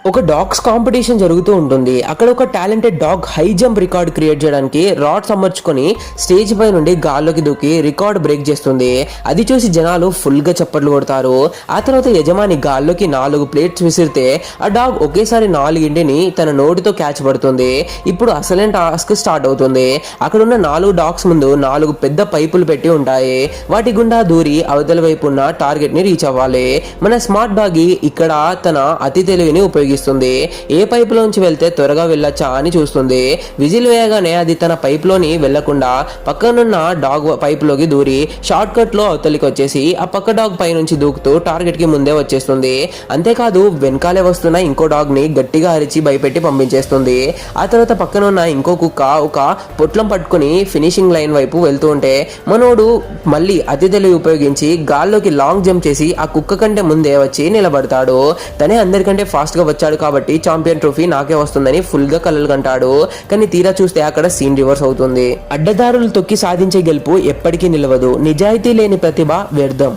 ఒక dogs competition జరుగుతూ ఉంటుంది. అక్కడ ఒక talented dog high jump record create చేయడానికి రాడ్స్ అమర్చుకొని స్టేజ్ పై నుండి గాల్లోకి దూకి రికార్డ్ బ్రేక్ చేస్తుంది. అది చూసి జనాలు ఫుల్ గా చప్పట్లు కొడతారు. ఆ తర్వాత యజమాని గాల్లోకి 4 ప్లేట్స్ విసిరితే ఆ డాగ్ ఒకేసారి 4 తన నోటితో క్యాచ్ పడుతుంది. ఇప్పుడు అసలైన టాస్క్ స్టార్ట్ అవుతుంది. అక్కడున్న 4 డాగ్స్ ముందు 4 పెద్ద పైపులు పెట్టి ఉంటాయి. వాటి గుండా దూరి అవతల వైపు ఉన్న టార్గెట్ ని రీచ్ అవ్వాలి. మన స్మార్ట్ డాగి ఇక్కడ తన అతి తెలివిని ఉపయోగిస్తుంది. ఏ పైప్ లోంచి వెళ్తే త్వరగా వెళ్ళొచ్చా అని చూస్తుంది. విజిల్ వేయగానే అది తన పైప్ లోని వెళ్లకుండా పక్కనున్న డాగ్ పైప్ లోకి దూరి షార్ట్ కట్ లో అవతలికి వచ్చేసి ఆ పక్క డాగ్ పై నుంచి దూకుతూ టార్గెట్ కి ముందే వచ్చేస్తుంది. అంతేకాదు వెనకాలే వస్తున్న ఇంకో డాగ్ ని గట్టిగా అరిచి భయపెట్టి పంపించేస్తుంది. ఆ తర్వాత పక్కనున్న ఇంకో కుక్క ఒక పొట్లం పట్టుకుని ఫినిషింగ్ లైన్ వైపు వెళ్తూ ఉంటే మనోడు మళ్ళీ అతి తెలివి ఉపయోగించి గాల్లోకి లాంగ్ జంప్ చేసి ఆ కుక్క కంటే ముందే వచ్చి నిలబడతాడు. తనే అందరికంటే ఫాస్ట్ గా వచ్చాడు కాబట్టి ఛాంపియన్ ట్రోఫీ నాకే వస్తుందని ఫుల్ గా కలలు కంటాడు. కానీ తీరా చూస్తే అక్కడ సీన్ రివర్స్ అవుతుంది. అడ్డదారులు తొక్కి సాధించే గెలుపు ఎప్పటికీ నిలవదు. నిజాయితీ లేని ప్రతిభ వ్యర్థం.